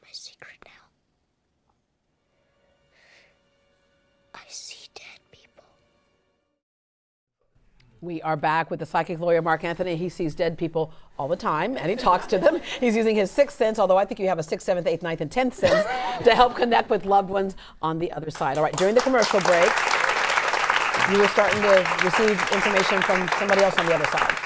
my secret now. I see dead people. We are back with the psychic lawyer, Mark Anthony. He sees dead people all the time, and he talks to them. He's using his sixth sense, although I think you have a sixth, seventh, eighth, ninth, and 10th sense to help connect with loved ones on the other side. All right, during the commercial break, you were starting to receive information from somebody else on the other side.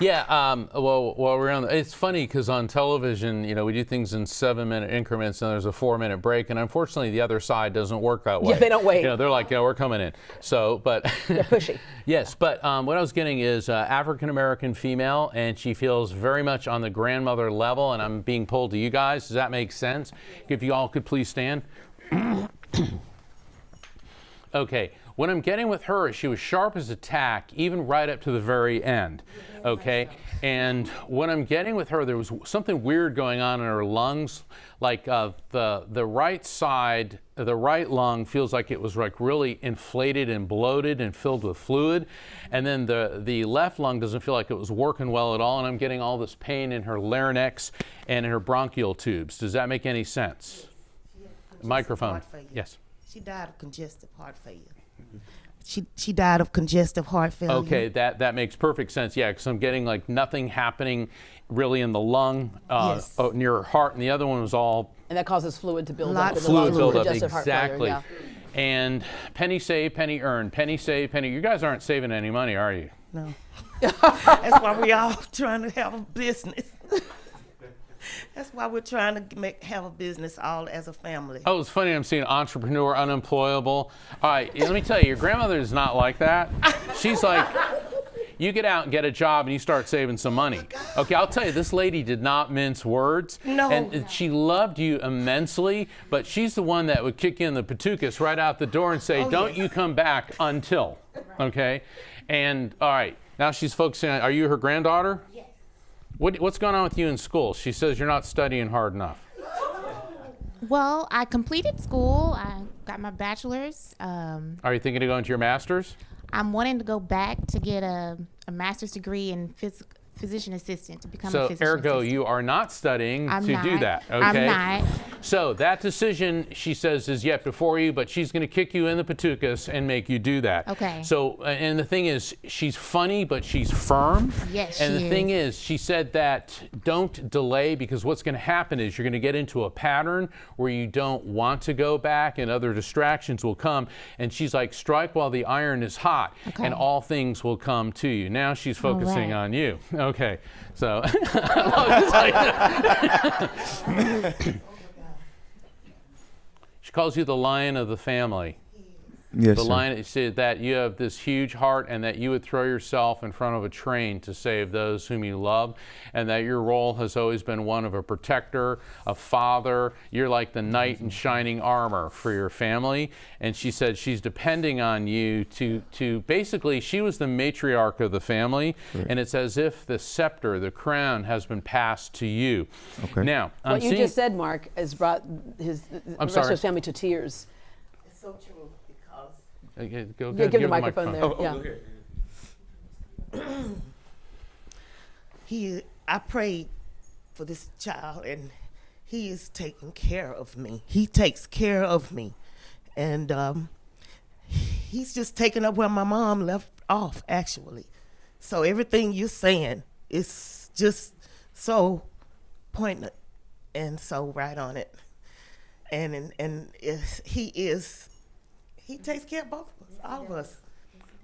Yeah, well, while we're on, it's funny because on television, you know, we do things in 7-minute increments and there's a 4-minute break, and unfortunately the other side doesn't work that way. Yeah, they don't wait. You know, they're like, yeah, we're coming in. So, but they're pushy. Yes, but what I was getting is African-American female, and she feels very much on the grandmother level, and I'm being pulled to you guys. Does that make sense? If you all could please stand. Okay, what I'm getting with her is she was sharp as a tack, even right up to the very end, okay? And what I'm getting with her, there was something weird going on in her lungs, like the right side, the right lung feels like it was like really inflated and bloated and filled with fluid, and then the left lung doesn't feel like it was working well at all, and I'm getting all this pain in her larynx and in her bronchial tubes. Does that make any sense? Microphone. Yes. She died of congestive heart failure. She died of congestive heart failure. Okay, that makes perfect sense. Yeah, because I'm getting like nothing happening really in the lung Yes. near her heart, and the other one was all And that causes fluid to build Lot up. of in the lungs, fluid buildup. congestive heart failure, Exactly. yeah. And penny saved, penny earned. Penny saved, penny. You guys aren't saving any money, are you? No. That's why we all trying to have a business. That's why we're trying to have a business all as a family. Oh, it's funny. I'm seeing entrepreneur, unemployable. All right, let me tell you, your grandmother is not like that. She's like, you get out and get a job and you start saving some money. Okay, I'll tell you, this lady did not mince words. No. And she loved you immensely, but she's the one that would kick in the patukas right out the door and say, don't you come back until, okay? And all right, now she's focusing on, are you her granddaughter? Yes. What's going on with you in school? She says you're not studying hard enough. Well, I completed school. I got my bachelor's. Are you thinking of going to your master's? I'm wanting to go back to get a master's degree in physician assistant to become a So physician ergo, assistant. you are not studying I'm to not. do that, okay? I'm not. So that decision, she says, is yet before you, but she's going to kick you in the patukas and make you do that. Okay. So, and the thing is, she's funny, but she's firm. Yes, And she the thing is, she said that don't delay, because what's going to happen is you're going to get into a pattern where you don't want to go back and other distractions will come. And she's like, strike while the iron is hot, Okay. and all things will come to you. Now she's focusing right. on you. Okay. So, she calls you the lion of the family. Yes, The sir. lion said that you have this huge heart and that you would throw yourself in front of a train to save those whom you love, and that your role has always been one of a protector, a father. You're like the knight in shining armor for your family. And she said she's depending on you to basically, she was the matriarch of the family, and it's as if the scepter, the crown, has been passed to you. Okay. Now, I'm What you seeing, just said, Mark, has brought the rest of sorry. his family to tears. It's so true because Go Yeah, ahead, give the microphone there. Yeah. I prayed for this child, and he is taking care of me. He takes care of me, and he's just taking up where my mom left off, actually. So everything you're saying is just so poignant and so right on it. And he takes care of both of us, all of us.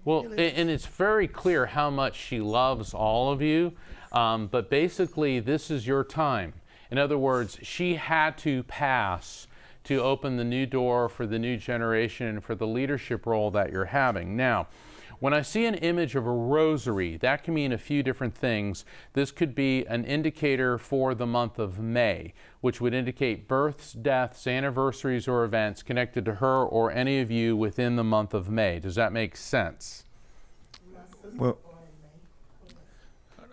well, and it's very clear how much she loves all of you, but basically this is your time. In other words, she had to pass to open the new door for the new generation and for the leadership role that you're having. Now, when I see an image of a rosary, that can mean a few different things. This could be an indicator for the month of May, which would indicate births, deaths, anniversaries, or events connected to her or any of you within the month of May. Does that make sense? Well,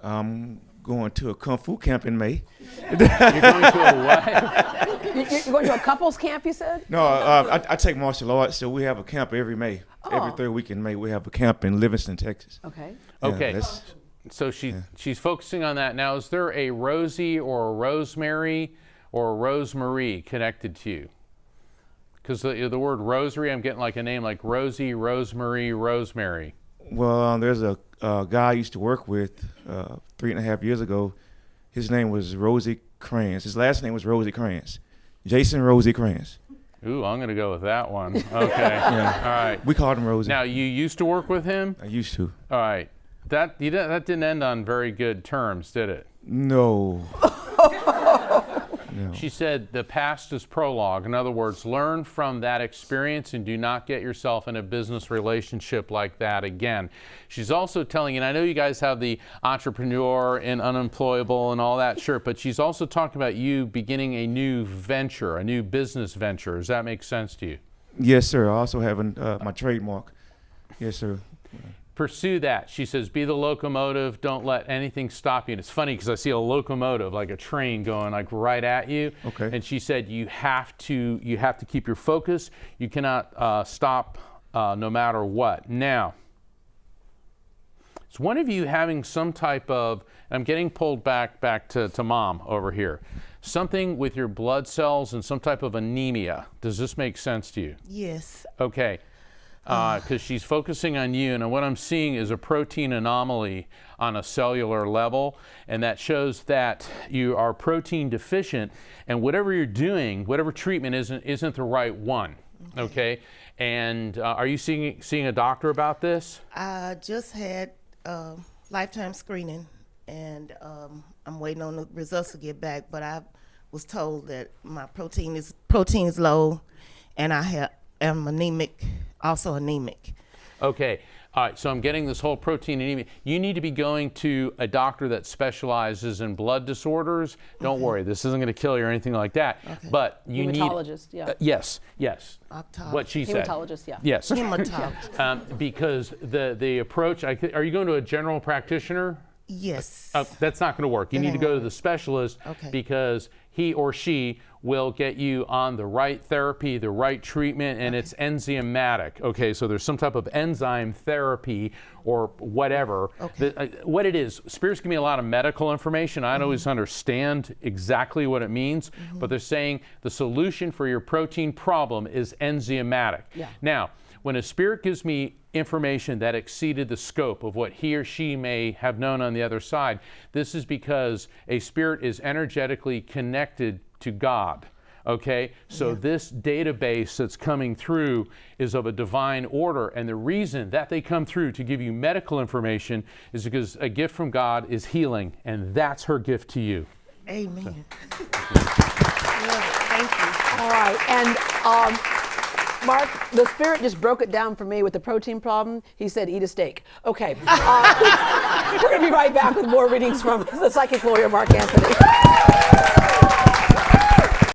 I'm going to a Kung Fu camp in May. You're going to a what? You're going to a couples camp, you said? No, I take martial arts, so we have a camp every May. Oh. Every third week in May, we have a camp in Livingston, Texas. Okay. Yeah, Okay. that's- So she's focusing on that. Now, is there a Rosie or a Rosemary or Rosemarie connected to you? Because the word rosary, I'm getting like a name like Rosie, Rosemary, Rosemary. Well, there's a guy I used to work with 3.5 years ago. His name was Rosie Kranz. His last name was Rosie Kranz. Jason Rosie Kranz. Ooh, I'm going to go with that one. Okay. Yeah. All right. We called him Rosie. Now, you used to work with him? I used to. All right. That didn't end on very good terms, did it? No. No. She said the past is prologue. In other words, learn from that experience and do not get yourself in a business relationship like that again. She's also telling you, and I know you guys have the entrepreneur and unemployable and all that, sure, but she's also talking about you beginning a new venture, a new business venture. Does that make sense to you? Yes, sir. I also have my trademark. Yes, sir. Pursue that. She says, be the locomotive. Don't let anything stop you. And it's funny because I see a locomotive, like a train going like right at you. Okay. And she said, you have to keep your focus. You cannot stop no matter what. Now, is one of you having some type of, I'm getting pulled back to mom over here, something with your blood cells and some type of anemia. Does this make sense to you? Yes. Okay. Because she's focusing on you, and what I'm seeing is a protein anomaly on a cellular level, and that shows that you are protein deficient, and whatever you're doing, whatever treatment isn't the right one. Okay. And are you seeing a doctor about this? I just had lifetime screening, and I'm waiting on the results to get back. But I was told that my protein is low, and I am anemic. Also anemic. Okay. All right. So I'm getting this whole protein anemia. You need to be going to a doctor that specializes in blood disorders. Don't worry. This isn't going to kill you or anything like that. Okay. But you Hematologist, yeah. yes. Optometrist. What she said. Hematologist, yeah. Yes. Hematologist. Because the approach, are you going to a general practitioner? Yes. That's not going to work. You need to go to the specialist because he or she will get you on the right therapy, the right treatment, and it's enzymatic. Okay, so there's some type of enzyme therapy or whatever. Okay. What it is, spirits give me a lot of medical information. I don't always understand exactly what it means, but they're saying the solution for your protein problem is enzymatic. Yeah. Now, when a spirit gives me information that exceeded the scope of what he or she may have known on the other side, this is because a spirit is energetically connected to God. Okay, so this database that's coming through is of a divine order, and the reason that they come through to give you medical information is because a gift from God is healing, and that's her gift to you. Amen. Thank you. All right, and Mark, the spirit just broke it down for me with the protein problem. He said, eat a steak. Okay. We're going to be right back with more readings from the psychic lawyer, Mark Anthony.